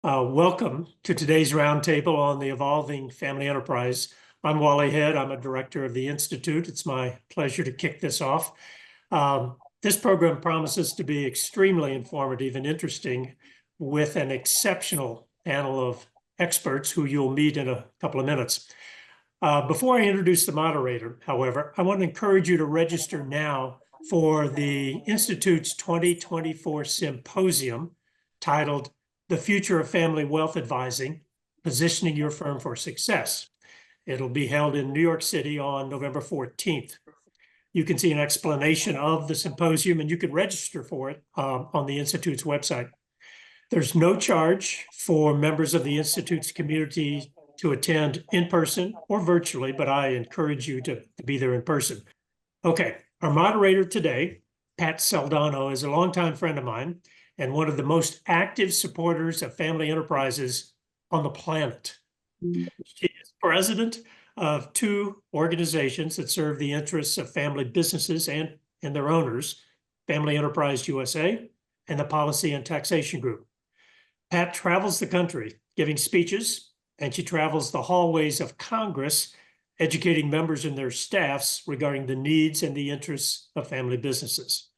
Welcome to today's roundtable on the evolving family enterprise. I'm Wally Head. I'm a director of the Institute. It's my pleasure to kick this off. This program promises to be extremely informative and interesting with an exceptional panel of experts who you'll meet in a couple of minutes. Before I introduce the moderator, however, I want to encourage you to register now for the Institute's 2024 symposium titled The Future of Family Wealth Advising, Positioning Your Firm for Success. It'll be held in New York City on November 14th. You can see an explanation of the symposium and you can register for it on the Institute's website. There's no charge for members of the Institute's community to attend in person or virtually, but I encourage you to be there in person. Okay, our moderator today, Pat Saldano, is a longtime friend of mine and one of the most active supporters of family enterprises on the planet. She is president of two organizations that serve the interests of family businesses and their owners, Family Enterprise USA and the Policy and Taxation Group. Pat travels the country giving speeches, and she travels the hallways of Congress, educating members and their staffs regarding the needs and the interests of family businesses.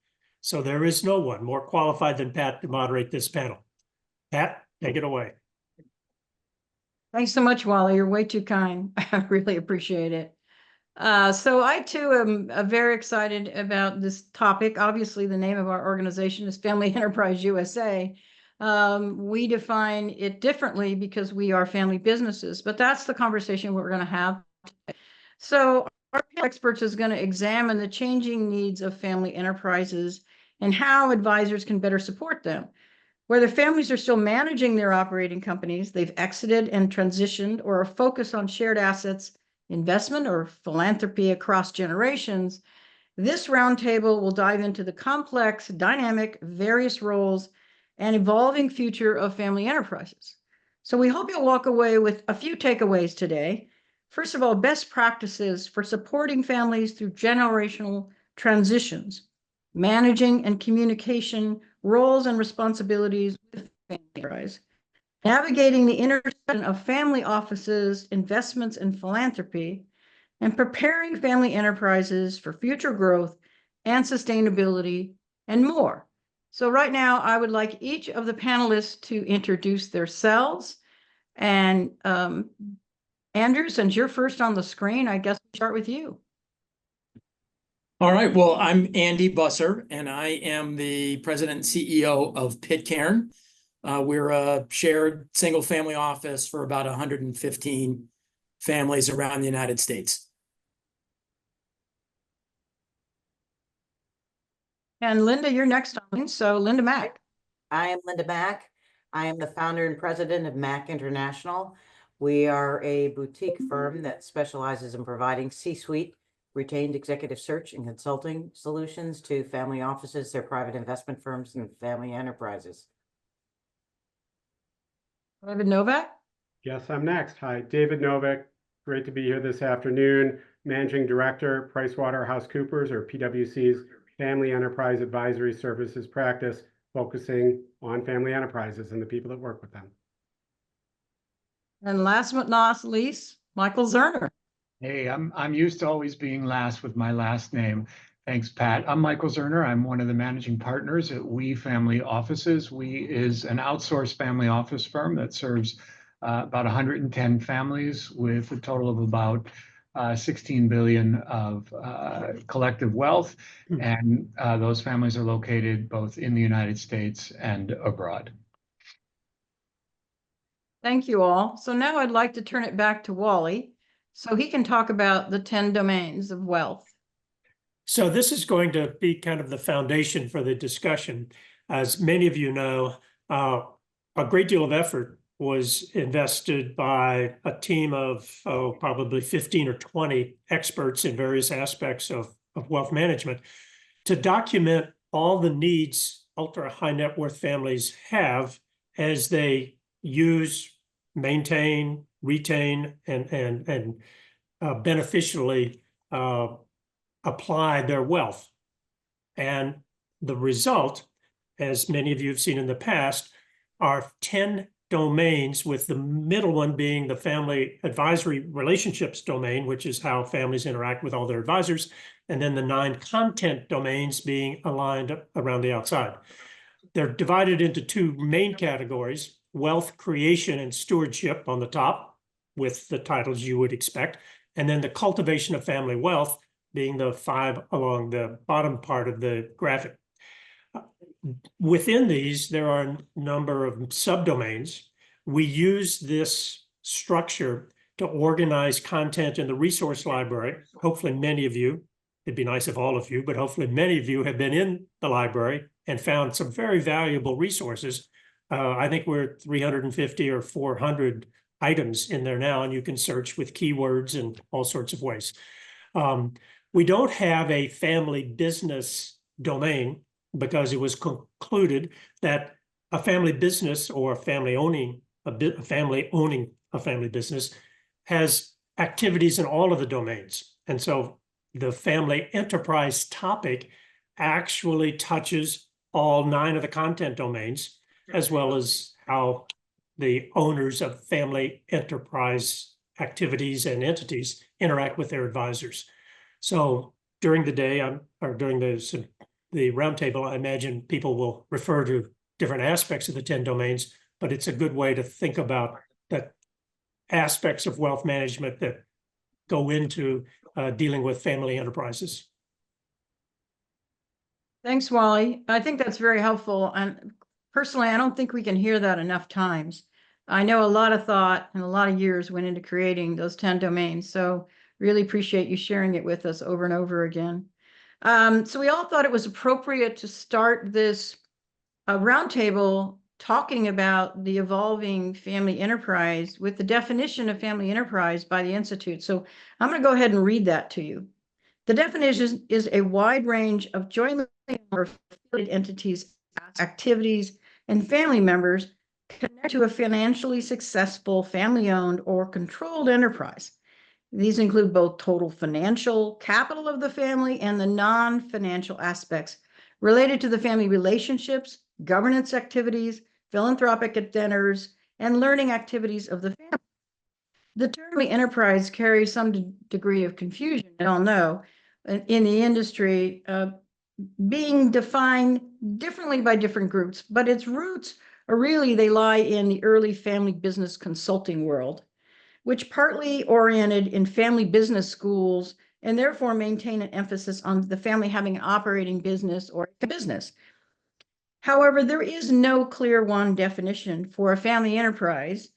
So there is no one more qualified than Pat to moderate this panel. Pat, take it away. Thanks so much, Wally. You're way too kind. I really appreciate it. So I too am very excited about this topic. Obviously, the name of our organization is Family Enterprise USA. We define it differently because we are family businesses, but that's the conversation we're going to have today. So our experts is going to examine the changing needs of family enterprises and how advisors can better support them. Whether families are still managing their operating companies, they've exited and transitioned, or are focused on shared assets, investment, or philanthropy across generations, this roundtable will dive into the complex, dynamic, various roles and evolving future of family enterprises. So we hope you'll walk away with a few takeaways today. First of all, best practices for supporting families through generational transitions, managing and communication roles and responsibilities with family enterprise, navigating the intersection of family offices, investments, and philanthropy, and preparing family enterprises for future growth and sustainability, and more. So right now, I would like each of the panelists to introduce themselves. And Andrew, since you're first on the screen, I guess we'll start with you. All right. Well, I'm Andy Busser, and I am the president and CEO of Pitcairn. We're a shared single-family office for about 115 families around the United States. And Linda, you're next on. So Linda Mack. I am Linda Mack. I am the founder and president of Mack International. We are a boutique firm that specializes in providing C-suite retained executive search and consulting solutions to family offices, their private investment firms, and family enterprises. David Novak. Yes, I'm next. Hi, David Novak. Great to be here this afternoon. Managing Director, PricewaterhouseCoopers, or PwC's Family Enterprise Advisory Services practice, focusing on family enterprises and the people that work with them. And last but not least, Michael Zerner. Hey, I'm used to always being last with my last name. Thanks, Pat. I'm Michael Zerner. I'm one of the managing partners at We Family Offices. We is an outsourced family office firm that serves about 110 families with a total of about 16 billion of collective wealth. And those families are located both in the United States and abroad. Thank you all. So now I'd like to turn it back to Wally so he can talk about the 10 domains of wealth. So this is going to be kind of the foundation for the discussion. As many of you know, a great deal of effort was invested by a team of probably 15 or 20 experts in various aspects of wealth management to document all the needs ultra high net worth families have as they use, maintain, retain, and beneficially apply their wealth. And the result, as many of you have seen in the past, are 10 domains, with the middle one being the family advisory relationships domain, which is how families interact with all their advisors, and then the 9 content domains being aligned around the outside. They're divided into 2 main categories: wealth creation and stewardship on the top, with the titles you would expect, and then the cultivation of family wealth being the 5 along the bottom part of the graphic. Within these, there are a number of subdomains. We use this structure to organize content in the resource library. Hopefully many of you, it'd be nice if all of you, but hopefully many of you have been in the library and found some very valuable resources. I think we're at 350 or 400 items in there now, and you can search with keywords and all sorts of ways. We don't have a family business domain because it was concluded that a family business or a family owning a family business has activities in all of the domains. And so the family enterprise topic actually touches all 9 of the content domains, as well as how the owners of family enterprise activities and entities interact with their advisors. So during the day, or during the roundtable, I imagine people will refer to different aspects of the 10 domains, but it's a good way to think about the aspects of wealth management that go into dealing with family enterprises. Thanks, Wally. I think that's very helpful. And personally, I don't think we can hear that enough times. I know a lot of thought and a lot of years went into creating those 10 domains. So really appreciate you sharing it with us over and over again. So we all thought it was appropriate to start this roundtable talking about the evolving family enterprise with the definition of family enterprise by the Institute. So I'm going to go ahead and read that to you. The definition is a wide range of jointly or affiliated entities, activities, and family members connected to a financially successful family-owned or controlled enterprise. These include both total financial capital of the family and the non-financial aspects related to the family relationships, governance activities, philanthropic endeavors, and learning activities of the family. The term enterprise carries some degree of confusion, I don't know, in the industry, being defined differently by different groups, but its roots are really, they lie in the early family business consulting world, which partly oriented in family business schools and therefore maintain an emphasis on the family having an operating business or a business. However, there is no clear one definition for a family enterprise,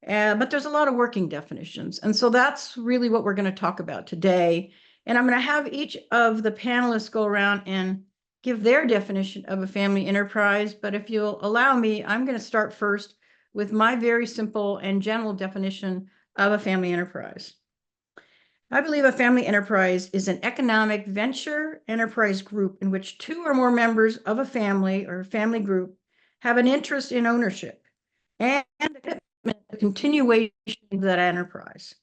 but there's a lot of working definitions. And so that's really what we're going to talk about today. And I'm going to have each of the panelists go around and give their definition of a family enterprise. But if you'll allow me, I'm going to start first with my very simple and general definition of a family enterprise. I believe a family enterprise is an economic venture enterprise group in which 2 or more members of a family or family group have an interest in ownership and a commitment to continuation of that enterprise.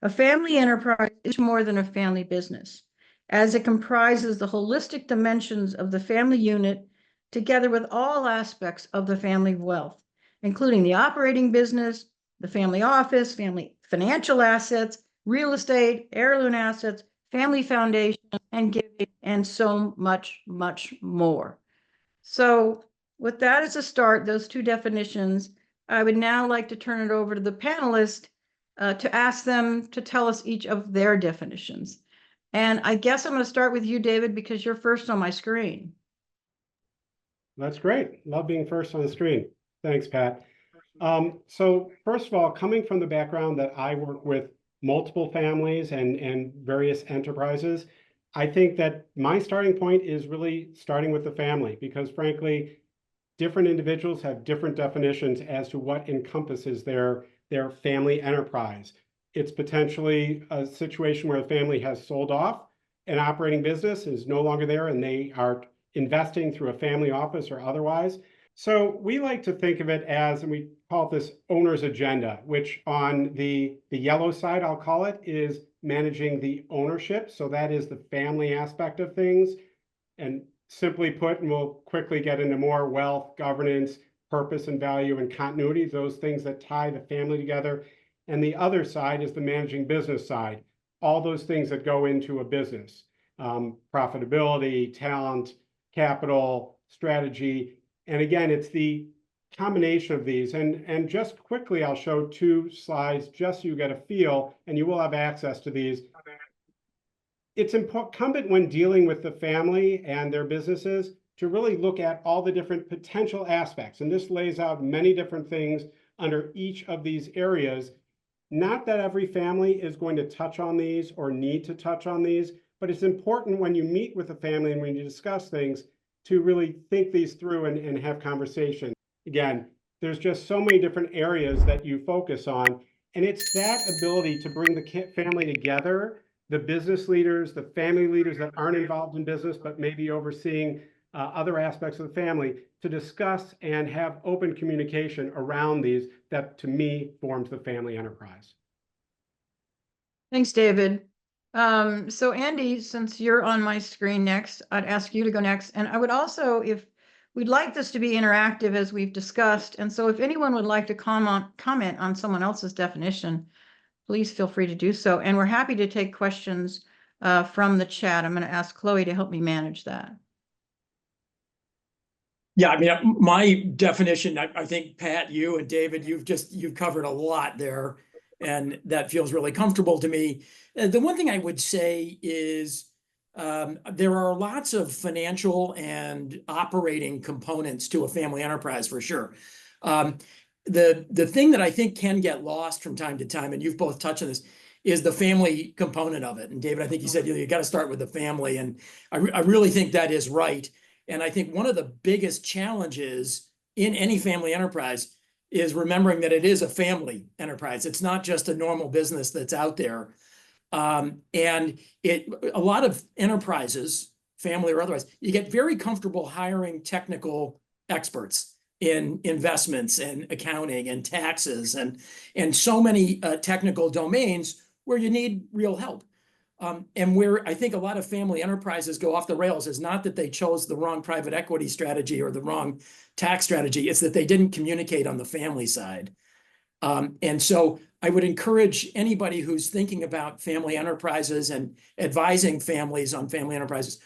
A family enterprise is more than a family business, as it comprises the holistic dimensions of the family unit together with all aspects of the family wealth, including the operating business, the family office, family financial assets, real estate, heirloom assets, family foundation, and giving, and so much, much more. So with that as a start, those 2 definitions, I would now like to turn it over to the panelists to ask them to tell us each of their definitions. And I guess I'm going to start with you, David, because you're first on my screen. That's great. Love being first on the screen. Thanks, Pat. So first of all, coming from the background that I work with multiple families and various enterprises, I think that my starting point is really starting with the family, because frankly, different individuals have different definitions as to what encompasses their family enterprise. It's potentially a situation where the family has sold off an operating business, is no longer there, and they are investing through a family office or otherwise. So we like to think of it as, and we call it this owner's agenda, which on the yellow side, I'll call it, is managing the ownership. So that is the family aspect of things. And simply put, and we'll quickly get into more wealth, governance, purpose and value and continuity, those things that tie the family together. And the other side is the managing business side, all those things that go into a business, profitability, talent, capital, strategy. And again, it's the combination of these. And just quickly, I'll show 2 slides just so you get a feel, and you will have access to these. It's incumbent when dealing with the family and their businesses to really look at all the different potential aspects. And this lays out many different things under each of these areas. Not that every family is going to touch on these or need to touch on these, but it's important when you meet with a family and when you discuss things to really think these through and have conversations. Again, there's just so many different areas that you focus on, and it's that ability to bring the family together, the business leaders, the family leaders that aren't involved in business, but maybe overseeing other aspects of the family, to discuss and have open communication around these that, to me, forms the family enterprise. Thanks, David. So Andy, since you're on my screen next, I'd ask you to go next. And I would also, if we'd like this to be interactive as we've discussed, and so if anyone would like to comment on someone else's definition, please feel free to do so. And we're happy to take questions from the chat. I'm going to ask Chloe to help me manage that. Yeah, I mean, my definition, I think, Pat, you and David, you've covered a lot there, and that feels really comfortable to me. The one thing I would say is there are lots of financial and operating components to a family enterprise, for sure. The thing that I think can get lost from time to time, and you've both touched on this, is the family component of it. And David, I think you said you got to start with the family, and I really think that is right. And I think one of the biggest challenges in any family enterprise is remembering that it is a family enterprise. It's not just a normal business that's out there. And a lot of enterprises, family or otherwise, you get very comfortable hiring technical experts in investments and accounting and taxes and so many technical domains where you need real help. And where I think a lot of family enterprises go off the rails is not that they chose the wrong private equity strategy or the wrong tax strategy, it's that they didn't communicate on the family side. And so I would encourage anybody who's thinking about family enterprises and advising families on family enterprises,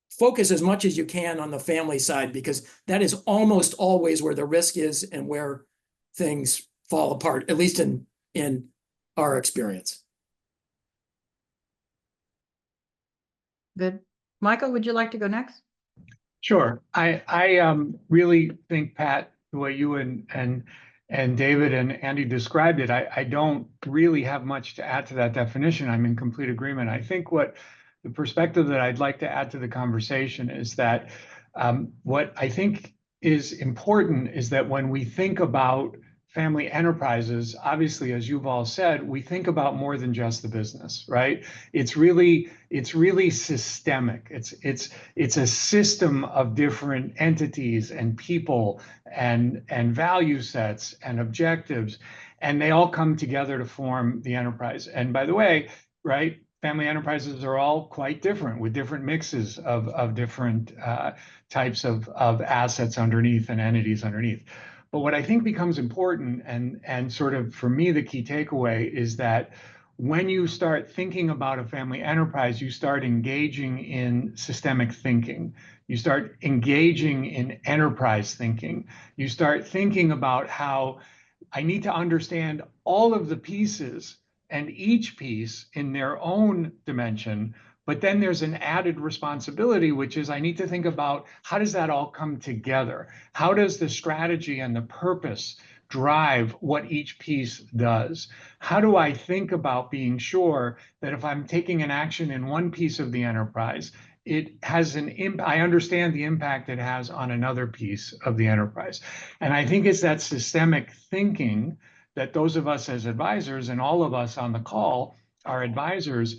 focus as much as you can on the family side, because that is almost always where the risk is and where things fall apart, at least in our experience. Good. Michael, would you like to go next? Sure. I really think, Pat, the way you and David and Andy described it, I don't really have much to add to that definition. I'm in complete agreement. I think what the perspective that I'd like to add to the conversation is that what I think is important is that when we think about family enterprises, obviously, as you've all said, we think about more than just the business, right? It's really systemic. It's a system of different entities and people and value sets and objectives, and they all come together to form the enterprise. And by the way, right, family enterprises are all quite different, with different mixes of different types of assets underneath and entities underneath. But what I think becomes important, and sort of for me, the key takeaway is that when you start thinking about a family enterprise, you start engaging in systemic thinking. You start engaging in enterprise thinking. You start thinking about how I need to understand all of the pieces and each piece in their own dimension. But then there's an added responsibility, which is I need to think about how does that all come together? How does the strategy and the purpose drive what each piece does? How do I think about being sure that if I'm taking an action in one piece of the enterprise, it has an impact, I understand the impact it has on another piece of the enterprise. And I think it's that systemic thinking that those of us as advisors, and all of us on the call are advisors,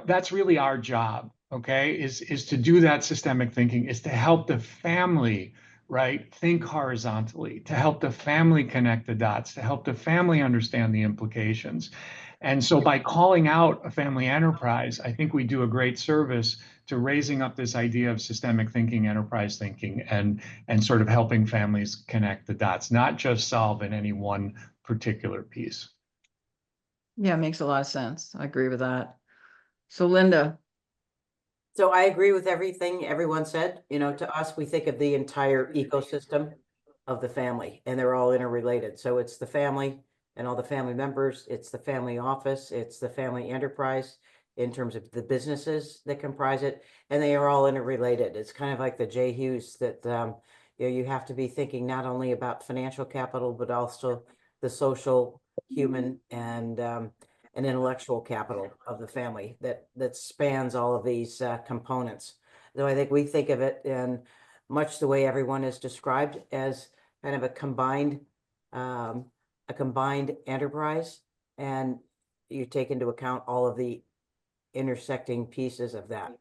that's really our job, okay, is to do that systemic thinking, is to help the family, right, think horizontally, to help the family connect the dots, to help the family understand the implications. And so by calling out a family enterprise, I think we do a great service to raising up this idea of systemic thinking, enterprise thinking, and sort of helping families connect the dots, not just solve in any one particular piece. Yeah, it makes a lot of sense. I agree with that. So Linda, So I agree with everything everyone said. You know, to us, we think of the entire ecosystem of the family, and they're all interrelated. So it's the family and all the family members, it's the family office, it's the family enterprise in terms of the businesses that comprise it, and they are all interrelated. It's kind of like the J. Hughes that you know, you have to be thinking not only about financial capital, but also the social, human, and intellectual capital of the family that spans all of these components. So I think we think of it in much the way everyone has described, as kind of a combined enterprise, and you take into account all of the intersecting pieces of that.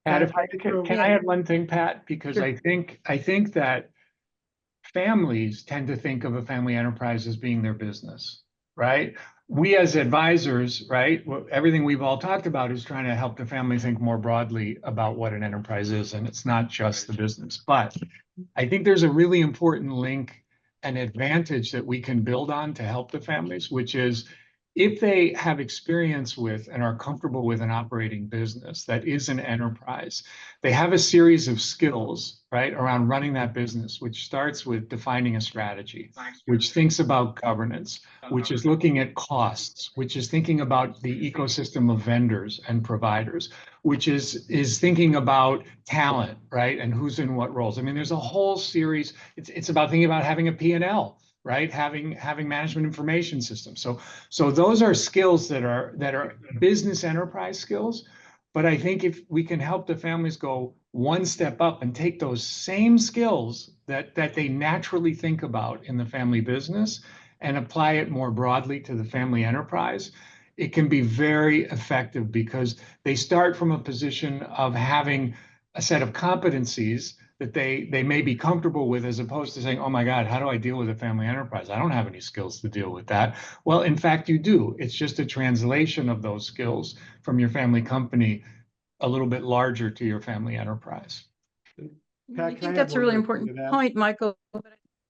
Pat, if I can I add one thing, Pat? Because Sure. I think that families tend to think of a family enterprise as being their business, right? We as advisors, right, everything we've all talked about is trying to help the family think more broadly about what an enterprise is, and it's not just the business. But I think there's a really important link and advantage that we can build on to help the families, which is if they have experience with and are comfortable with an operating business that is an enterprise, they have a series of skills, right, around running that business, which starts with defining a strategy, which thinks about governance, which is looking at costs, which is thinking about the ecosystem of vendors and providers, which is thinking about talent, right, and who's in what roles. I mean, there's a whole series. It's about thinking about having a P&L, right, having management information systems. So those are skills that are business enterprise skills. But I think if we can help the families go one step up and take those same skills that they naturally think about in the family business and apply it more broadly to the family enterprise, it can be very effective because they start from a position of having a set of competencies that they may be comfortable with, as opposed to saying, oh my God, how do I deal with a family enterprise? I don't have any skills to deal with that. Well, in fact, you do. It's just a translation of those skills from your family company a little bit larger to your family enterprise. Pat, I can I think add that's a one really more thing to important that? point, Michael.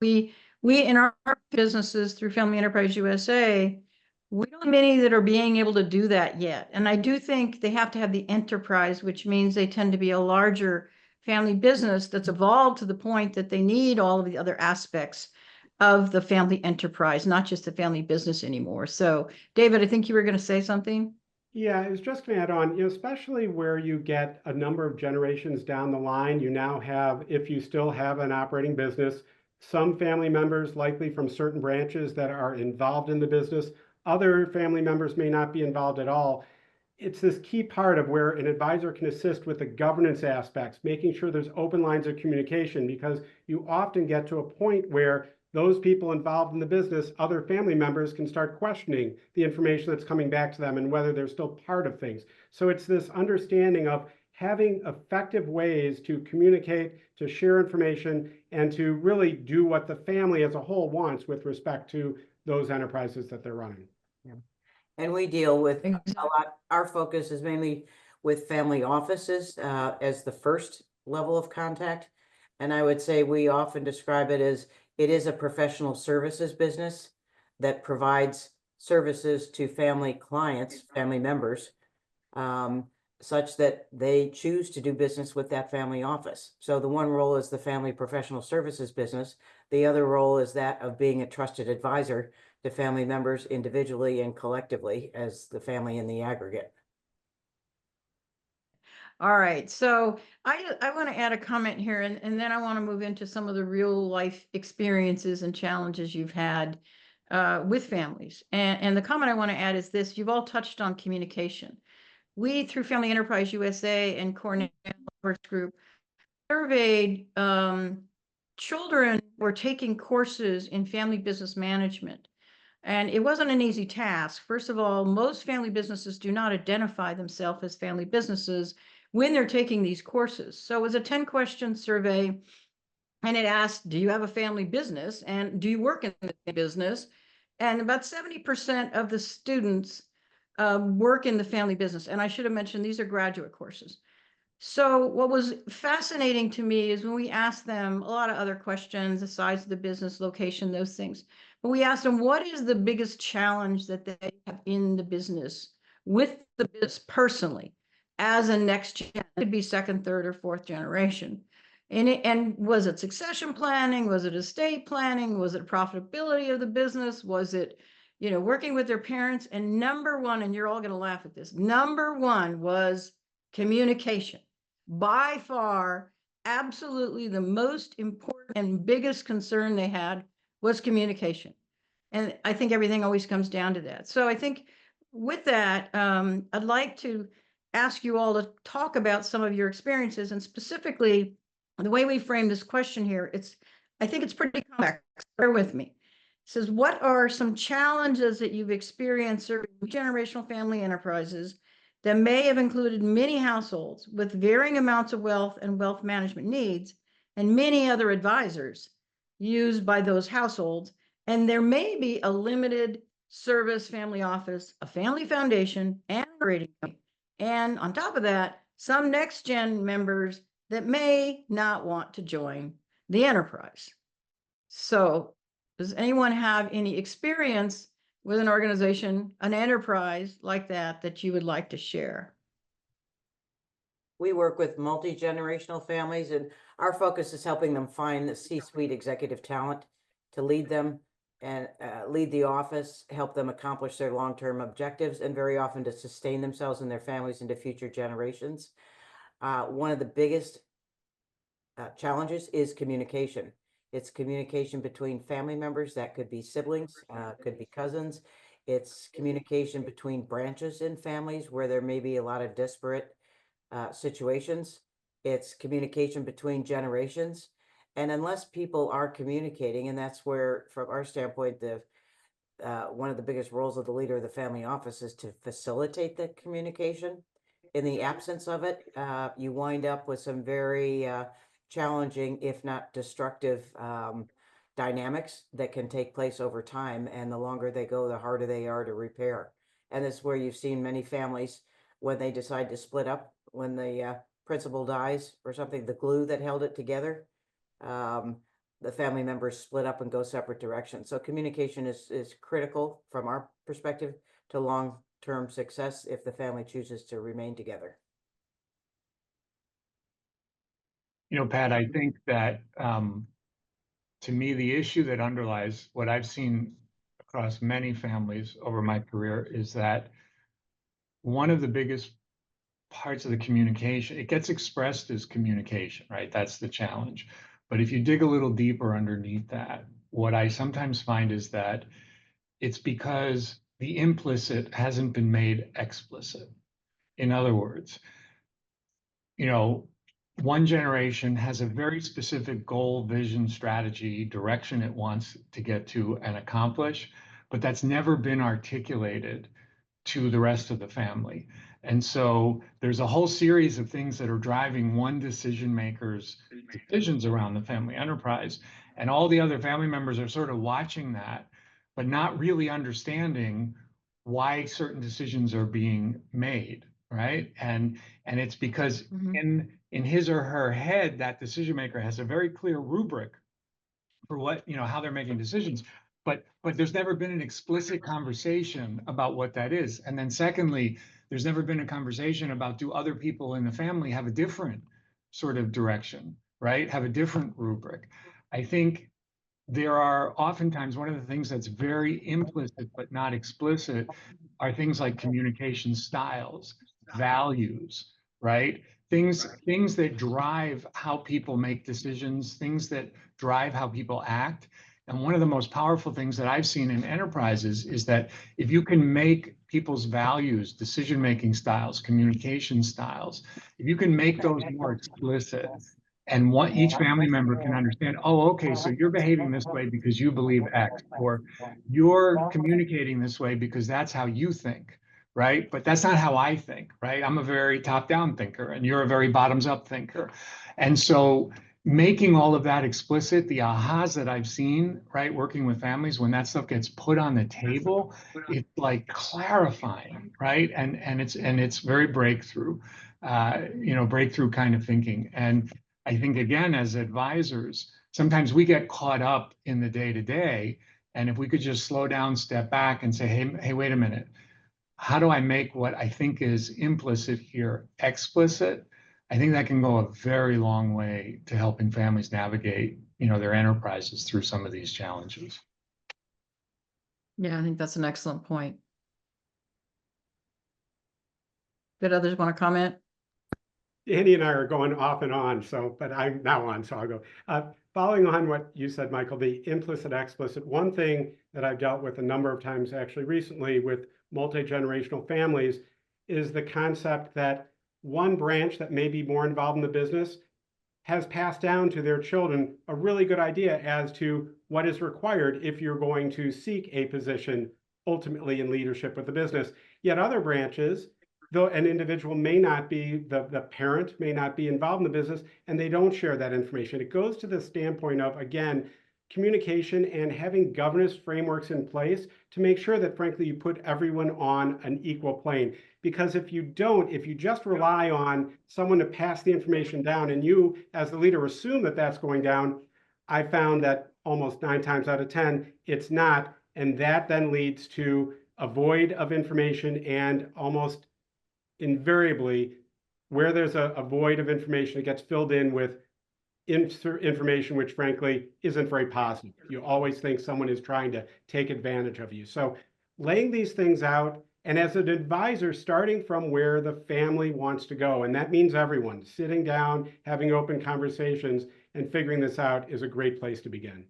We in our businesses through Family Enterprise USA, we don't have many that are being able to do that yet. And I do think they have to have the enterprise, which means they tend to be a larger family business that's evolved to the point that they need all of the other aspects of the family enterprise, not just the family business anymore. So, David, I think you were going to say something. Yeah, I was just going to add on, especially where you get a number of generations down the line, you now have, if you still have an operating business, some family members likely from certain branches that are involved in the business. Other family members may not be involved at all. It's this key part of where an advisor can assist with the governance aspects, making sure there's open lines of communication, because you often get to a point where those people involved in the business, other family members, can start questioning the information that's coming back to them and whether they're still part of things. So it's this understanding of having effective ways to communicate, to share information, and to really do what the family as a whole wants with respect to those enterprises that they're running. Yeah. And we deal with a Exactly. lot. Our focus is mainly with family offices as the first level of contact. And I would say we often describe it as it is a professional services business that provides services to family clients, family members, such that they choose to do business with that family office. So the one role is the family professional services business. The other role is that of being a trusted advisor to family members individually and collectively as the family in the aggregate. All right, so I want to add a comment here, and then I want to move into some of the real life experiences and challenges you've had with families. And the comment I want to add is this: you've all touched on communication. We, through Family Enterprise USA and Cornell Group, surveyed children who were taking courses in family business management. And it wasn't an easy task. First of all, most family businesses do not identify themselves as family businesses when they're taking these courses. So it was a 10-question survey, and it asked, do you have a family business? And do you work in the business? And about 70% of the students work in the family business. And I should have mentioned, these are graduate courses. So what was fascinating to me is when we asked them a lot of other questions, the size of the business, location, those things. But we asked them, what is the biggest challenge that they have in the business with the business personally as a next gen? It could be second, third, or fourth generation. And was it succession planning? Was it estate planning? Was it profitability of the business? Was it, working with their parents? And number one, and you're all going to laugh at this, number one was communication. By far, absolutely the most important and biggest concern they had was communication. And I think everything always comes down to that. So I think with that, I'd like to ask you all to talk about some of your experiences, and specifically the way we frame this question here. I think it's pretty complex. Bear with me. It says, what are some challenges that you've experienced serving generational family enterprises that may have included many households with varying amounts of wealth and wealth management needs, and many other advisors used by those households? And there may be a limited service family office, a family foundation, and a rating company. And on top of that, some next gen members that may not want to join the enterprise. So does anyone have any experience with an organization, an enterprise like that you would like to share? We work with multi-generational families, and our focus is helping them find the C-suite executive talent to lead them and lead the office, help them accomplish their long-term objectives, and very often to sustain themselves and their families into future generations. One of the biggest challenges is communication. It's communication between family members. That could be siblings, could be cousins. It's communication between branches in families where there may be a lot of disparate situations. It's communication between generations. And unless people are communicating, and that's where, from our standpoint, one of the biggest roles of the leader of the family office is to facilitate the communication. In the absence of it, you wind up with some very challenging, if not destructive, dynamics that can take place over time. And the longer they go, the harder they are to repair. And this is where you've seen many families, when they decide to split up, when the principal dies or something, the glue that held it together, the family members split up and go separate directions. So communication is critical from our perspective to long-term success if the family chooses to remain together. Pat, I think that to me, the issue that underlies what I've seen across many families over my career is that one of the biggest parts of the communication, it gets expressed as communication, right? That's the challenge. But if you dig a little deeper underneath that, what I sometimes find is that it's because the implicit hasn't been made explicit. In other words, one generation has a very specific goal, vision, strategy, direction it wants to get to and accomplish, but that's never been articulated to the rest of the family. And so there's a whole series of things that are driving one decision maker's decisions around the family enterprise. And all the other family members are sort of watching that, but not really understanding why certain decisions are being made, right? And it's because in his or her head, that decision maker has a very clear rubric for what, how they're making decisions. But there's never been an explicit conversation about what that is. And then secondly, there's never been a conversation about, do other people in the family have a different sort of direction, right? Have a different rubric. I think there are oftentimes, one of the things that's very implicit but not explicit are things like communication styles, values, right? Things that drive how people make decisions, things that drive how people act. And one of the most powerful things that I've seen in enterprises is that if you can make people's values, decision-making styles, communication styles, if you can make those more explicit, and what each family member can understand, oh, okay, so you're behaving this way because you believe X, or you're communicating this way because that's how you think, right? But that's not how I think, right? I'm a very top-down thinker, and you're a very bottoms-up thinker. And so making all of that explicit, the ahas that I've seen, right, working with families, when that stuff gets put on the table, it's like clarifying, right? And it's very breakthrough, breakthrough kind of thinking. And I think, again, as advisors, sometimes we get caught up in the day-to-day. And if we could just slow down, step back and say, hey, wait a minute, how do I make what I think is implicit here explicit? I think that can go a very long way to helping families navigate, their enterprises through some of these challenges. Yeah, I think that's an excellent point. Did others want to comment? Andy and I are going off and on, but I'm now on, so I'll go. Following on what you said, Michael, the implicit, explicit, one thing that I've dealt with a number of times actually recently with multi-generational families is the concept that one branch that may be more involved in the business has passed down to their children a really good idea as to what is required if you're going to seek a position ultimately in leadership with the business. Yet other branches, though an individual may not be, the parent may not be involved in the business, and they don't share that information. It goes to the standpoint of, again, communication and having governance frameworks in place to make sure that, frankly, you put everyone on an equal plane. Because if you don't, if you just rely on someone to pass the information down and you, as the leader, assume that that's going down, I found that almost 9 times out of 10, it's not. And that then leads to a void of information, and almost invariably, where there's a void of information, it gets filled in with information which frankly isn't very positive. You always think someone is trying to take advantage of you. So laying these things out, and as an advisor, starting from where the family wants to go, and that means everyone sitting down, having open conversations, and figuring this out is a great place to begin.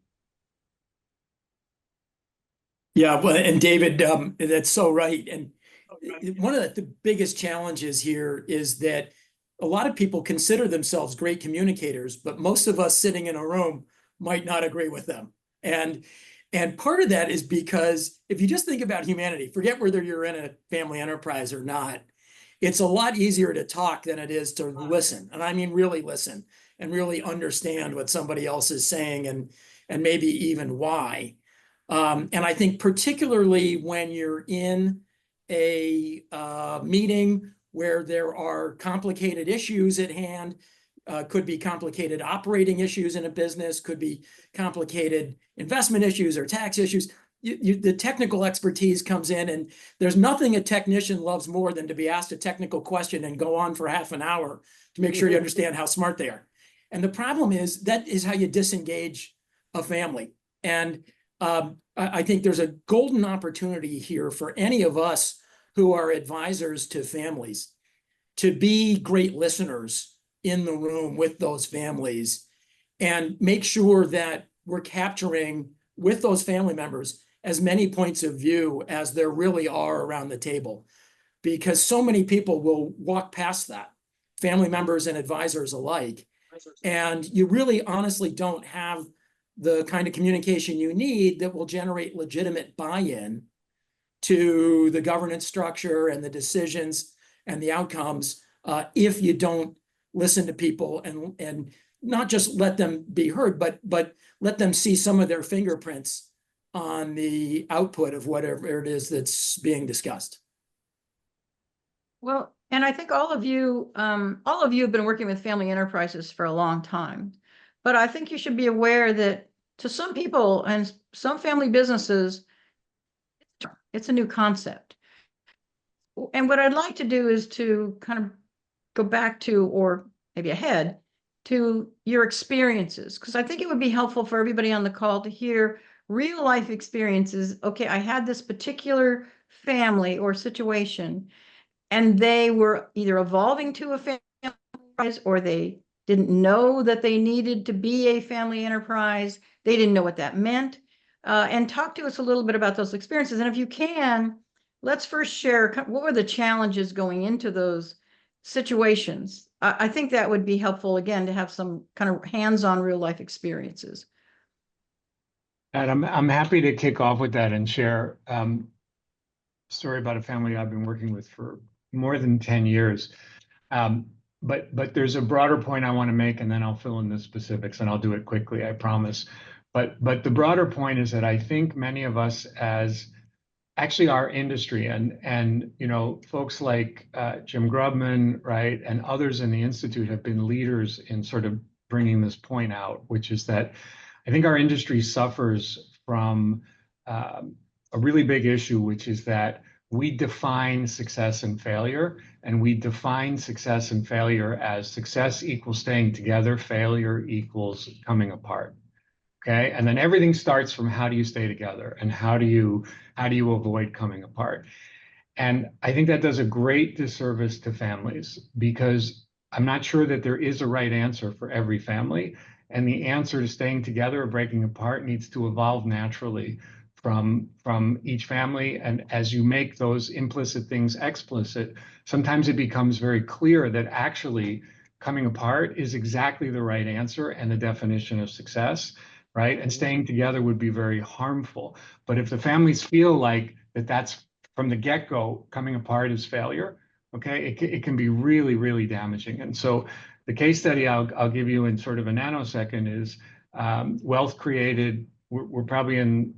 Yeah, well, and David, that's so right. And one of the biggest challenges here is that a lot of people consider themselves great communicators, but most of us sitting in a room might not agree with them. And part of that is because if you just think about humanity, forget whether you're in a family enterprise or not, it's a lot easier to talk than it is to listen. And I mean, really listen and really understand what somebody else is saying and maybe even why. And I think particularly when you're in a meeting where there are complicated issues at hand, could be complicated operating issues in a business, could be complicated investment issues or tax issues. The technical expertise comes in, and there's nothing a technician loves more than to be asked a technical question and go on for half an hour to make sure you understand how smart they are. And the problem is that is how you disengage a family. And I think there's a golden opportunity here for any of us who are advisors to families to be great listeners in the room with those families and make sure that we're capturing with those family members as many points of view as there really are around the table. Because so many people will walk past that, family members and advisors alike, and you really honestly don't have the kind of communication you need that will generate legitimate buy-in to the governance structure and the decisions and the outcomes if you don't listen to people and not just let them be heard, but let them see some of their fingerprints on the output of whatever it is that's being discussed. Well, and I think all of you have been working with family enterprises for a long time, but I think you should be aware that to some people and some family businesses, it's a new concept. And what I'd like to do is to kind of go back to, or maybe ahead to your experiences, because I think it would be helpful for everybody on the call to hear real life experiences. Okay, I had this particular family or situation, and they were either evolving to a family enterprise, or they didn't know that they needed to be a family enterprise. They didn't know what that meant. And talk to us a little bit about those experiences. And if you can, let's first share what were the challenges going into those situations. I think that would be helpful, again, to have some kind of hands-on real life experiences. And I'm happy to kick off with that and share a story about a family I've been working with for more than 10 years. but there's a broader point I want to make, and then I'll fill in the specifics, and I'll do it quickly, I promise. But the broader point is that I think many of us, as actually our industry and you know, folks like Jim Grubman, right, and others in the Institute have been leaders in sort of bringing this point out, which is that I think our industry suffers from a really big issue, which is that we define success and failure, and we define success and failure as success equals staying together, failure equals coming apart. Okay, and then everything starts from how do you stay together and how do you avoid coming apart. And I think that does a great disservice to families, because I'm not sure that there is a right answer for every family. And the answer to staying together or breaking apart needs to evolve naturally from each family. And as you make those implicit things explicit, sometimes it becomes very clear that actually coming apart is exactly the right answer and the definition of success, right? And staying together would be very harmful. But if the families feel like that's from the get-go, coming apart is failure, okay, it can be really, really damaging. And so the case study I'll give you in sort of a nanosecond is wealth created. We're probably in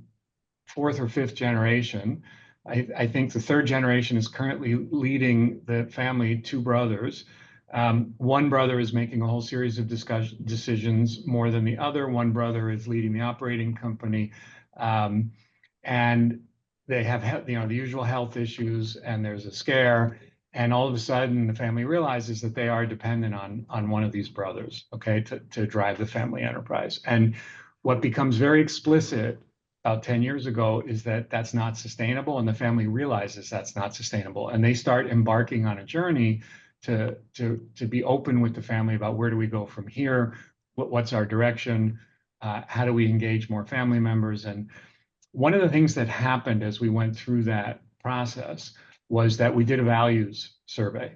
fourth or fifth generation. I think the third generation is currently leading the family, two brothers. One brother is making a whole series of decisions more than the other. One brother is leading the operating company. And they have, you know, the usual health issues, and there's a scare. And all of a sudden, the family realizes that they are dependent on one of these brothers, okay, to drive the family enterprise. And what becomes very explicit about 10 years ago is that that's not sustainable, and the family realizes that's not sustainable, and they start embarking on a journey to be open with the family about where do we go from here, what's our direction, how do we engage more family members. And one of the things that happened as we went through that process was that we did a values survey,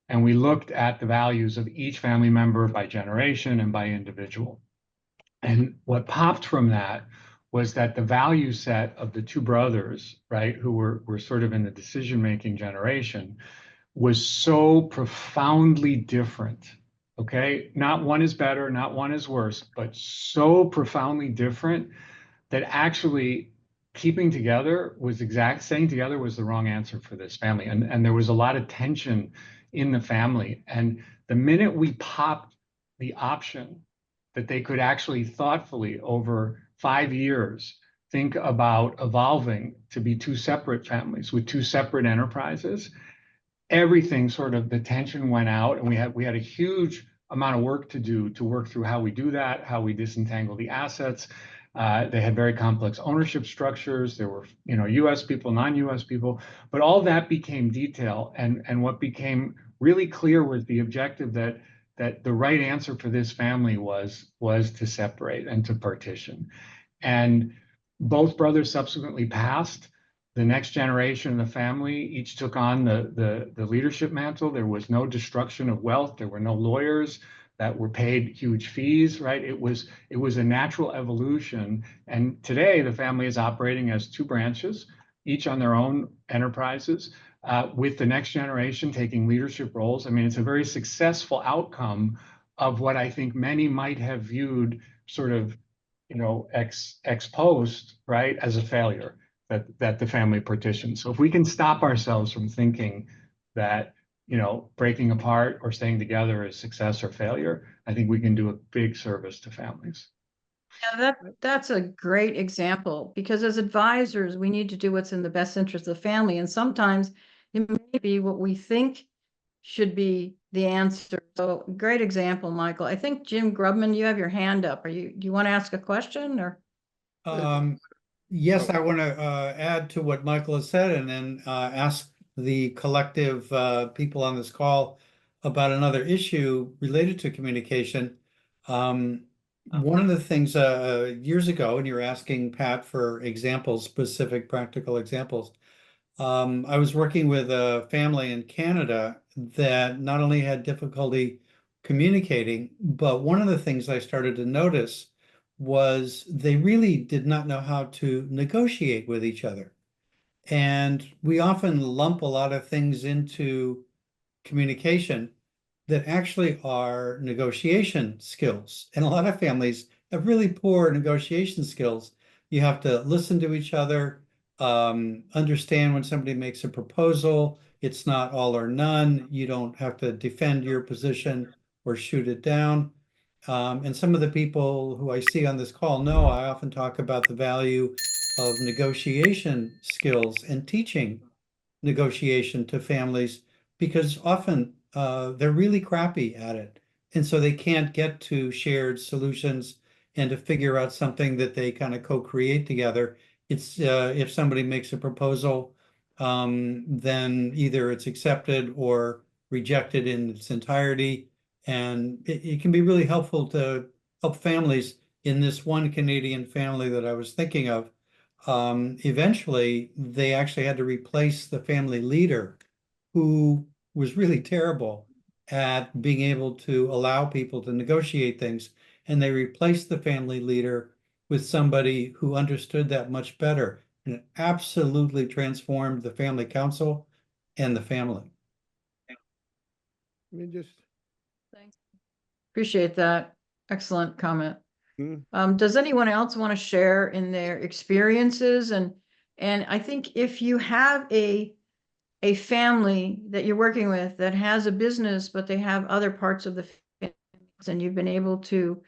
and we looked at the values of each family member by generation and by individual. And what popped from that was that the value set of the two brothers, right, who were sort of in the decision-making generation, was so profoundly different, okay? Not one is better, not one is worse, but so profoundly different that actually staying together was the wrong answer for this family. And there was a lot of tension in the family. And the minute we popped the option that they could actually thoughtfully over 5 years think about evolving to be two separate families with two separate enterprises, everything sort of, the tension went out, and we had a huge amount of work to do to work through how we do that, how we disentangle the assets. They had very complex ownership structures. There were, you know, U.S. people, non-U.S. people, but all that became detail. And what became really clear was the objective that the right answer for this family was to separate and to partition. And both brothers subsequently passed. The next generation of the family each took on the leadership mantle. There was no destruction of wealth. There were no lawyers that were paid huge fees, right? It was a natural evolution. And today the family is operating as two branches, each on their own enterprises, with the next generation taking leadership roles. I mean, it's a very successful outcome of what I think many might have viewed sort of, you know, ex post, right, as a failure, that the family partitioned. So if we can stop ourselves from thinking that, you know, breaking apart or staying together is success or failure, I think we can do a big service to families. Yeah, that's a great example, because as advisors, we need to do what's in the best interest of the family. And sometimes it may be what we think should be the answer. So great example, Michael. I think Jim Grubman, you have your hand up. Do you want to ask a question or? Yes, I want to add to what Michael has said, and then ask the collective people on this call about another issue related to communication. One of the things years ago, and you're asking Pat for examples, specific practical examples, I was working with a family in Canada that not only had difficulty communicating, but one of the things I started to notice was they really did not know how to negotiate with each other. And we often lump a lot of things into communication. that actually are negotiation skills. And a lot of families have really poor negotiation skills. You have to listen to each other, understand when somebody makes a proposal. It's not all or none. You don't have to defend your position or shoot it down. And some of the people who I see on this call know I often talk about the value of negotiation skills and teaching negotiation to families because often they're really crappy at it. And so they can't get to shared solutions and to figure out something that they kind of co-create together. It's if somebody makes a proposal, then either it's accepted or rejected in its entirety. And it can be really helpful to help families in this one Canadian family that I was thinking of. Eventually, they actually had to replace the family leader who was really terrible at being able to allow people to negotiate things. And they replaced the family leader with somebody who understood that much better. And it absolutely transformed the family council and the family. I mean, just, Thanks. Appreciate that. Excellent comment. mm, Does anyone else want to share in their experiences? And I think if you have a family that you're working with that has a business, but they have other parts of the family, and you've been able to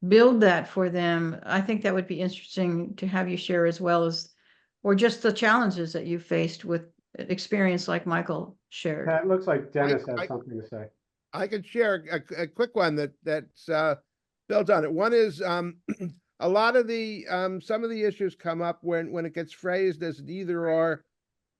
build that for them, I think that would be interesting to have you share as well as, or just the challenges that you faced with experience like Michael shared. That looks like Dennis has I- something to say. I could share a quick one that's built on it. One is a lot of the some of the issues come up when it gets phrased as an either or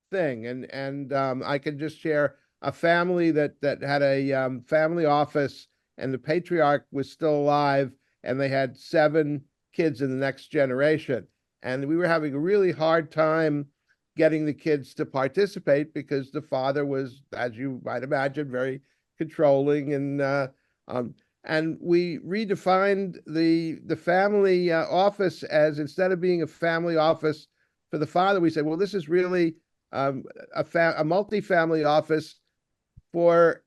thing, and I can just share a family that had a family office, and the patriarch was still alive, and they had 7 kids in the next generation, and we were having a really hard time getting the kids to participate because the father was, as you might imagine, very controlling, and we redefined the family office as, instead of being a family office for the father, we said, well, this is really a multi-family office for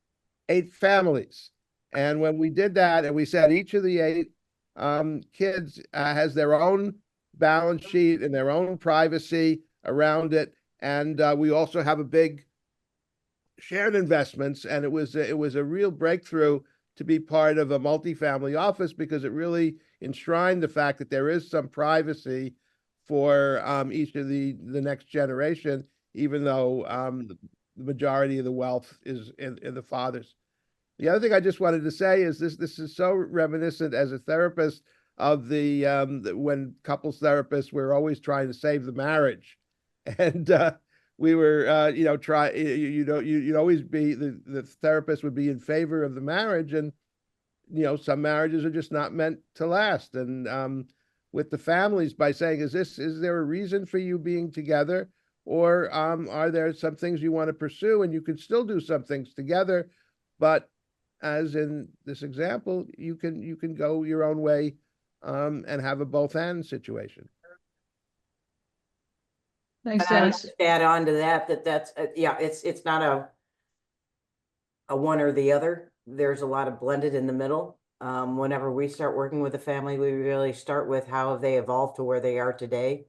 8 families. And when we did that, and we said each of the 8 kids has their own balance sheet and their own privacy around it, and we also have a big shared investments, and it was a real breakthrough to be part of a multifamily office because it really enshrined the fact that there is some privacy for each of the next generation, even though the majority of the wealth is in the fathers. The other thing I just wanted to say is this is so reminiscent as a therapist of the when couples therapists were always trying to save the marriage, and we were you'd always be, the therapist would be in favor of the marriage, and some marriages are just not meant to last. And with the families, by saying, is there a reason for you being together, or are there some things you want to pursue, and you can still do some things together, but as in this example, you can go your own way and have a both and situation. Thanks, And I would Dennis. just add on to that's yeah, it's not a one or the other. There's a lot of blended in the middle. Whenever we start working with a family, we really start with how have they evolved to where they are today,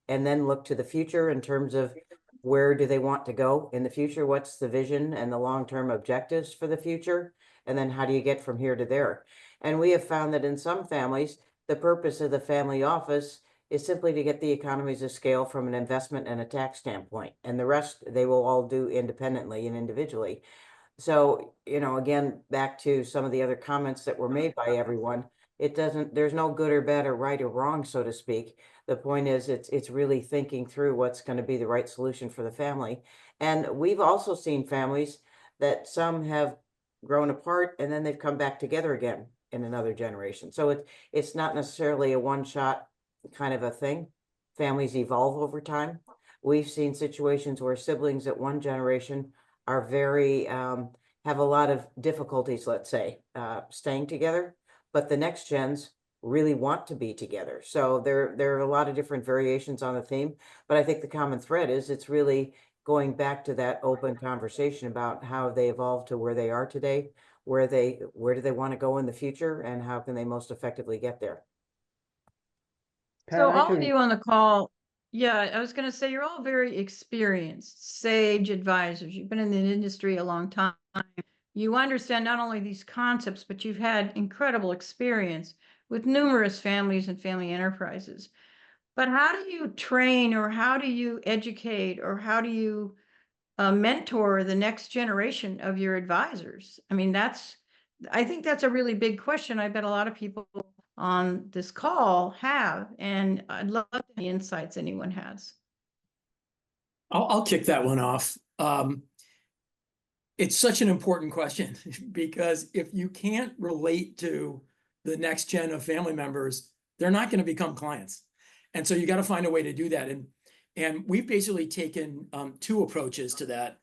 and then look to the future in terms of where do they want to go in the future? What's the vision and the long-term objectives for the future? And then how do you get from here to there? And we have found that in some families, the purpose of the family office is simply to get the economies of scale from an investment and a tax standpoint. And the rest, they will all do independently and individually. So, again, back to some of the other comments that were made by everyone, there's no good or bad or right or wrong, so to speak. The point is, it's really thinking through what's going to be the right solution for the family. And we've also seen families that some have grown apart and then they've come back together again in another generation. So it's not necessarily a one-shot kind of a thing. Families evolve over time. We've seen situations where siblings at one generation are very, have a lot of difficulties, let's say, staying together, but the next gens really want to be together. So there are a lot of different variations on the theme, but I think the common thread is it's really going back to that open conversation about how they evolved to where they are today. where do they want to go in the future and how can they most effectively get there? Pat, So I all of can- you on the call, yeah, I was going to say you're all very experienced, sage advisors. You've been in the industry a long time. You understand not only these concepts, but you've had incredible experience with numerous families and family enterprises. But how do you train, or how do you educate, or how do you mentor the next generation of your advisors? I mean, I think that's a really big question. I bet a lot of people on this call have, and I'd love any insights anyone has. I'll kick that one off. It's such an important question because if you can't relate to the next gen of family members, they're not going to become clients. And so you got to find a way to do that. And we've basically taken two approaches to that.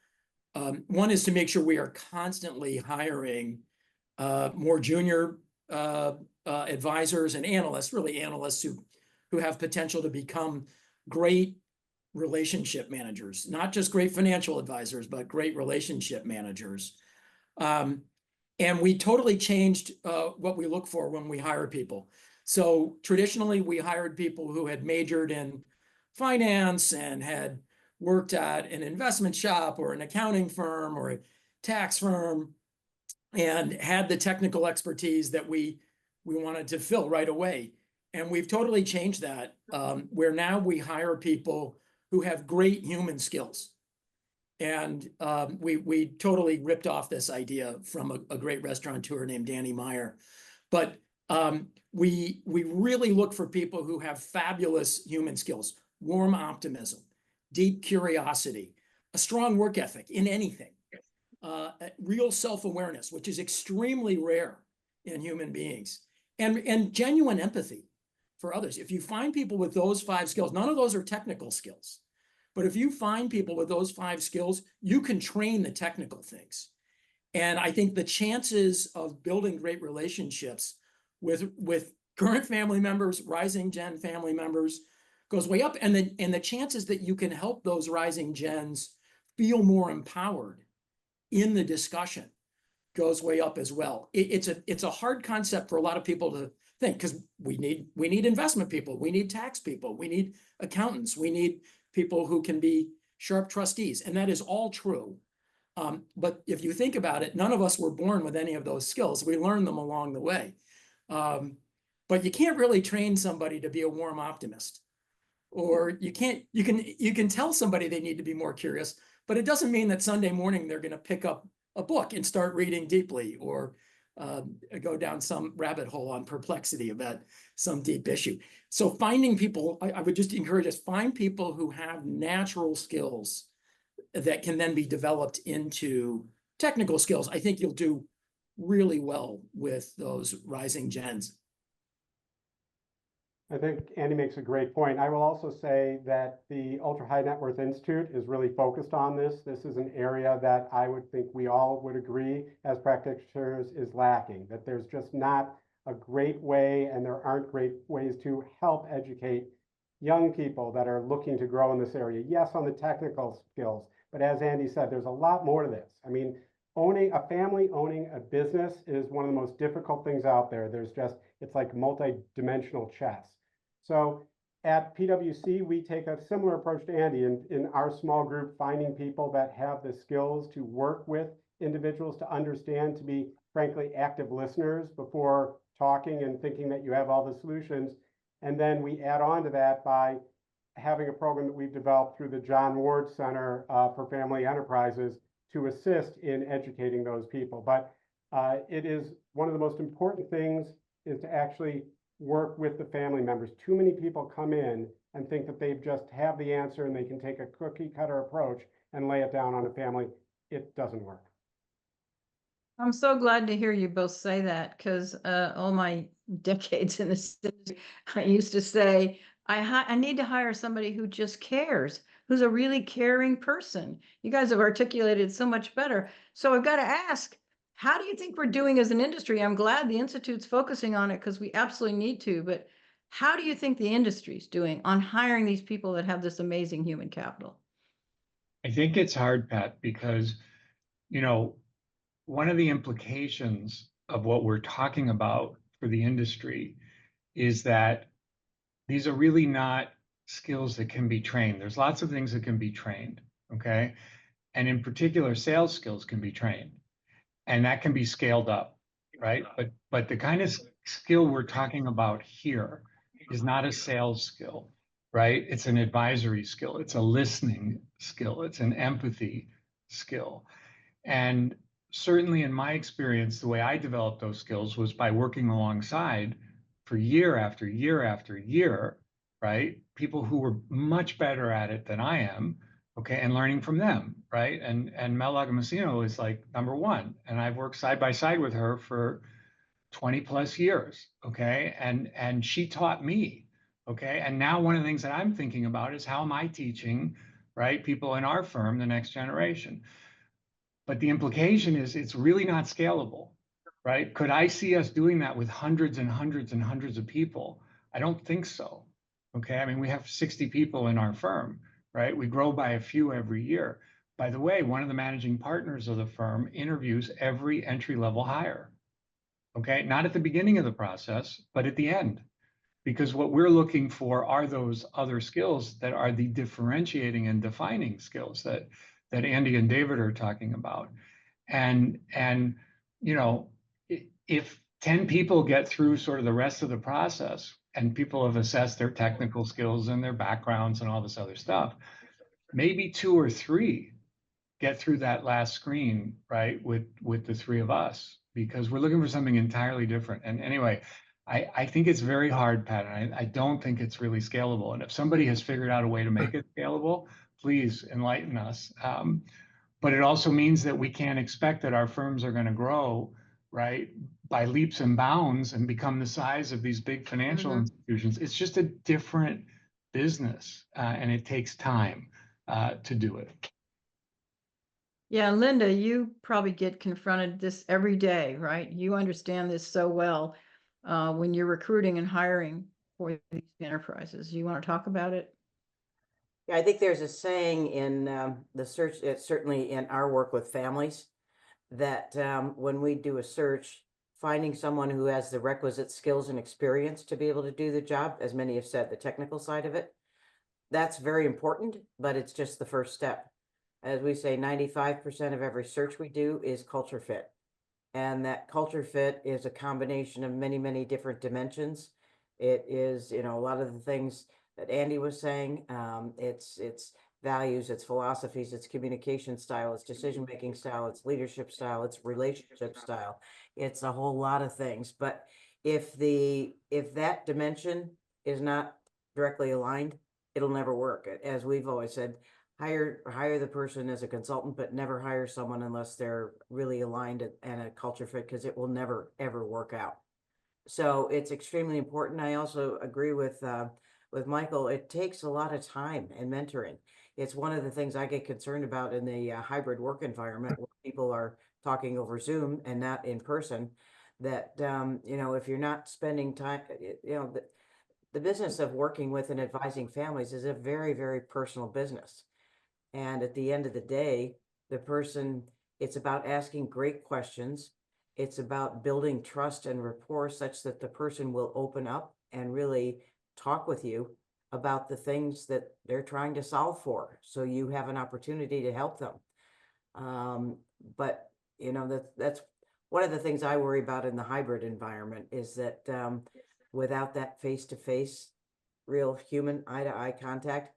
One is to make sure we are constantly hiring more junior advisors and analysts, really analysts who have potential to become great relationship managers, not just great financial advisors, but great relationship managers. And we totally changed what we look for when we hire people. So traditionally, we hired people who had majored in finance and had worked at an investment shop or an accounting firm or a tax firm and had the technical expertise that we wanted to fill right away. And we've totally changed that, where now we hire people who have great human skills. And we totally ripped off this idea from a great restaurateur named Danny Meyer. But we really look for people who have fabulous human skills, warm optimism, deep curiosity, a strong work ethic in anything, real self-awareness, which is extremely rare in human beings, and genuine empathy for others. If you find people with those 5 skills, none of those are technical skills, but if you find people with those 5 skills, you can train the technical things. And I think the chances of building great relationships with current family members, rising gen family members, goes way up. And the chances that you can help those rising gens feel more empowered in the discussion goes way up as well. It's a hard concept for a lot of people to think, because we need investment people, we need tax people, we need accountants, we need people who can be sharp trustees, and that is all true. But if you think about it, none of us were born with any of those skills. We learned them along the way. But you can't really train somebody to be a warm optimist, or you can tell somebody they need to be more curious, but it doesn't mean that Sunday morning they're going to pick up a book and start reading deeply, or go down some rabbit hole on perplexity about some deep issue. So finding people, I would just encourage us, find people who have natural skills that can then be developed into technical skills. I think you'll do really well with those rising gens. I think Andy makes a great point. I will also say that the Ultra High Net Worth Institute is really focused on this. This is an area that I would think we all would agree as practitioners is lacking, that there's just not a great way, and there aren't great ways to help educate young people that are looking to grow in this area. Yes, on the technical skills, but as Andy said, there's a lot more to this. I mean, owning a business is one of the most difficult things out there. It's like multi-dimensional chess. So at PwC, we take a similar approach to Andy in our small group, finding people that have the skills to work with individuals, to understand, to be frankly active listeners before talking and thinking that you have all the solutions. And then we add on to that by having a program that we've developed through the John Ward Center for Family Enterprises to assist in educating those people. But it is one of the most important things is to actually work with the family members. Too many people come in and think that they just have the answer and they can take a cookie cutter approach and lay it down on a family. It doesn't work. I'm so glad to hear you both say that, because all my decades in this industry, I used to say, I need to hire somebody who just cares, who's a really caring person. You guys have articulated so much better. So I've got to ask, how do you think we're doing as an industry? I'm glad the Institute's focusing on it because we absolutely need to, but how do you think the industry's doing on hiring these people that have this amazing human capital? I think it's hard, Pat, because, one of the implications of what we're talking about for the industry is that these are really not skills that can be trained. There's lots of things that can be trained, okay? And in particular, sales skills can be trained, and that can be scaled up, right? But the kind of skill we're talking about here is not a sales skill, right? It's an advisory skill. It's a listening skill. It's an empathy skill. And certainly in my experience, the way I developed those skills was by working alongside for year after year after year, right? People who were much better at it than I am, okay, and learning from them, right? And Mel Lagomasino is like number one, and I've worked side by side with her for 20 plus years, okay? And she taught me, okay? And now one of the things that I'm thinking about is how am I teaching, right, people in our firm, the next generation? But the implication is it's really not scalable, right? Could I see us doing that with hundreds and hundreds and hundreds of people? I don't think so. Okay. I mean, we have 60 people in our firm, right? We grow by a few every year. By the way, one of the managing partners of the firm interviews every entry level hire. Okay. Not at the beginning of the process, but at the end. Because what we're looking for are those other skills that are the differentiating and defining skills that Andy and David are talking about. And you know, if 10 people get through sort of the rest of the process and people have assessed their technical skills and their backgrounds and all this other stuff, maybe 2 or 3 get through that last screen, right, with the 3 of us, because we're looking for something entirely different. And anyway, I think it's very hard, Pat, and I don't think it's really scalable. And if somebody has figured out a way to make it scalable, please enlighten us. But it also means that we can't expect that our firms are going to grow, right, by leaps and bounds and become the size of these big financial institutions. It's just a different business, and it takes time to do it. Yeah, Linda, you probably get confronted this every day, right? You understand this so well when you're recruiting and hiring for these enterprises. You want to talk about it? Yeah, I think there's a saying in the search, certainly in our work with families, that when we do a search, finding someone who has the requisite skills and experience to be able to do the job, as many have said, the technical side of it, that's very important, but it's just the first step. As we say, 95% of every search we do is culture fit. And that culture fit is a combination of many, many different dimensions. It is, you know, a lot of the things that Andy was saying. It's values, it's philosophies, it's communication style, it's decision-making style, it's leadership style, it's relationship style. It's a whole lot of things. But if that dimension is not directly aligned, it'll never work. As we've always said, hire the person as a consultant, but never hire someone unless they're really aligned and a culture fit, because it will never, ever work out. So it's extremely important. I also agree with Michael. It takes a lot of time and mentoring. It's one of the things I get concerned about in the hybrid work environment where people are talking over Zoom and not in person, that, you know, if you're not spending time, you know, the business of working with and advising families is a very, very personal business. And at the end of the day, it's about asking great questions. It's about building trust and rapport such that the person will open up and really talk with you about the things that they're trying to solve for. So you have an opportunity to help them. But, you know, that's one of the things I worry about in the hybrid environment is that without that face-to-face, real human eye-to-eye contact,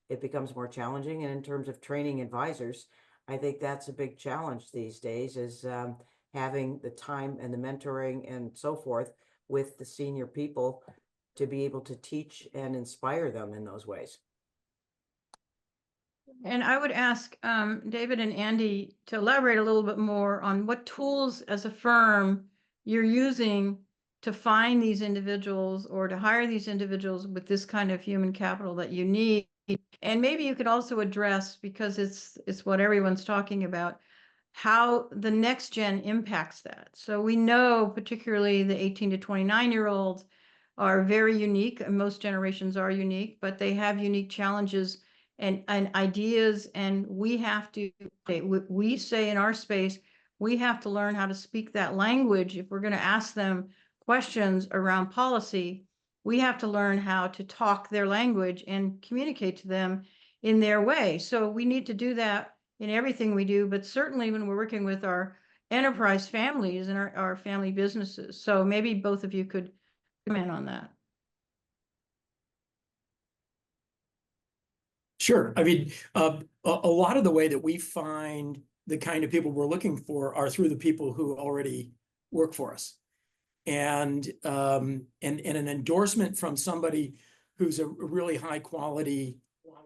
it becomes more challenging. And in terms of training advisors, I think that's a big challenge these days, is having the time and the mentoring and so forth with the senior people to be able to teach and inspire them in those ways. And I would ask David and Andy to elaborate a little bit more on what tools as a firm you're using to find these individuals or to hire these individuals with this kind of human capital that you need. And maybe you could also address, because it's what everyone's talking about, how the next gen impacts that. So we know particularly the 18 to 29-year-olds are very unique, and most generations are unique, but they have unique challenges and ideas, and we have to, we say in our space, we have to learn how to speak that language. If we're going to ask them questions around policy, we have to learn how to talk their language and communicate to them in their way. So we need to do that in everything we do, but certainly when we're working with our enterprise families and our family businesses. So maybe both of you could comment on that. Sure. I mean, a lot of the way that we find the kind of people we're looking for are through the people who already work for us. And an endorsement from somebody who's a really high quality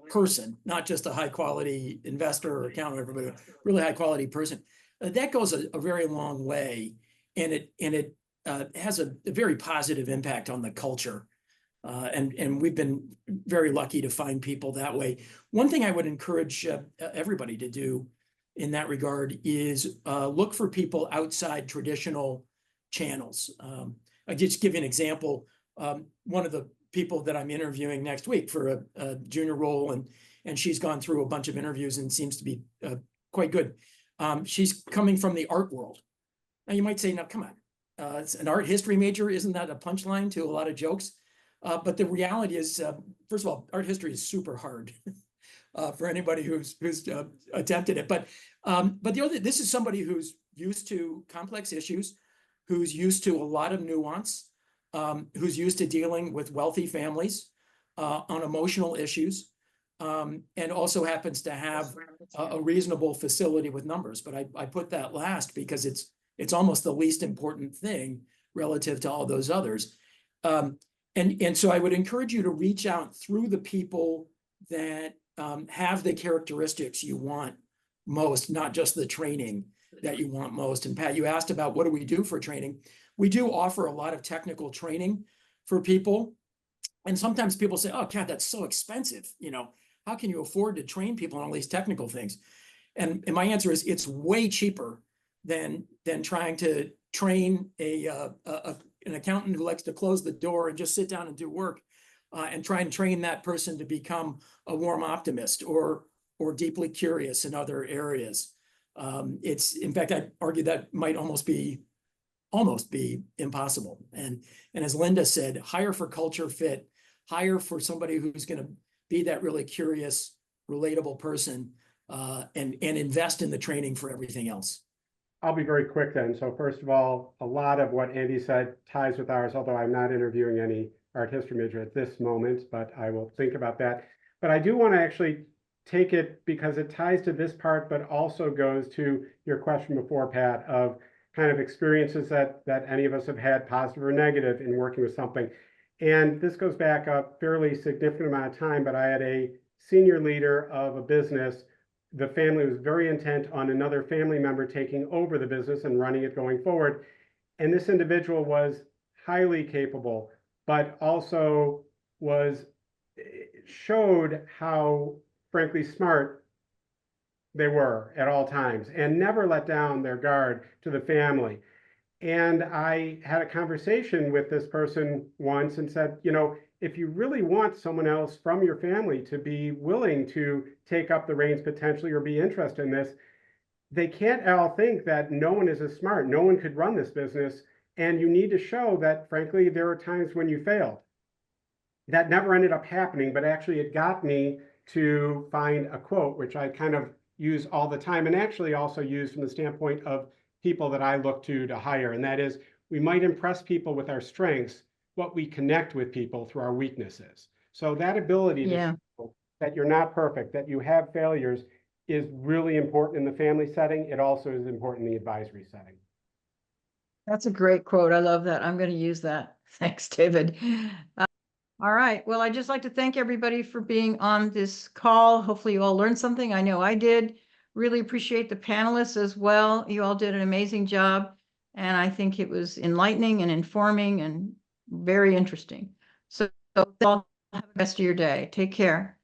person, not just a high quality investor or accountant, but a really high quality person, that goes a very long way, and it has a very positive impact on the culture. And we've been very lucky to find people that way. One thing I would encourage everybody to do in that regard is look for people outside traditional channels. I'll just give you an example. One of the people that I'm interviewing next week for a junior role, and she's gone through a bunch of interviews and seems to be quite good. She's coming from the art world. Now you might say, "No, come on, it's an art history major. Isn't that a punchline to a lot of jokes?" But the reality is, first of all, art history is super hard for anybody who's attempted it. But this is somebody who's used to complex issues, who's used to a lot of nuance, who's used to dealing with wealthy families on emotional issues, and also happens to have a reasonable facility with numbers. But I put that last because it's almost the least important thing relative to all those others. And so I would encourage you to reach out through the people that have the characteristics you want most, not just the training that you want most. And Pat, you asked about what do we do for training. We do offer a lot of technical training for people. And sometimes people say, "Oh, Kat, that's so expensive. How can you afford to train people on all these technical things?" And my answer is it's way cheaper than trying to train an accountant who likes to close the door and just sit down and do work, and try and train that person to become a warm optimist or deeply curious in other areas. In fact, I argue that might almost be impossible. And as Linda said, hire for culture fit, hire for somebody who's going to be that really curious, relatable person, and invest in the training for everything else. I'll be very quick then. So first of all, a lot of what Andy said ties with ours, although I'm not interviewing any art history major at this moment, but I will think about that. But I do want to actually take it because it ties to this part, but also goes to your question before, Pat, of kind of experiences that any of us have had, positive or negative, in working with something. And this goes back a fairly significant amount of time, but I had a senior leader of a business. The family was very intent on another family member taking over the business and running it going forward. And this individual was highly capable, but also showed how, frankly, smart they were at all times and never let down their guard to the family. And I had a conversation with this person once and said, if you really want someone else from your family to be willing to take up the reins potentially or be interested in this, they can't all think that no one is as smart. No one could run this business. And you need to show that, frankly, there are times when you failed. That never ended up happening, but actually it got me to find a quote, which I kind of use all the time and actually also use from the standpoint of people that I look to hire. And that is, we might impress people with our strengths, but we connect with people through our weaknesses. So that ability to show that you're not perfect, that you have failures, is really important in the family setting. It also is important in the advisory setting. That's a great quote. I love that. I'm going to use that. Thanks, David. All right. Well, I'd just like to thank everybody for being on this call. Hopefully you all learned something. I know I did. Really appreciate the panelists as well. You all did an amazing job. And I think it was enlightening and informing and very interesting. So have the rest of your day. Take care.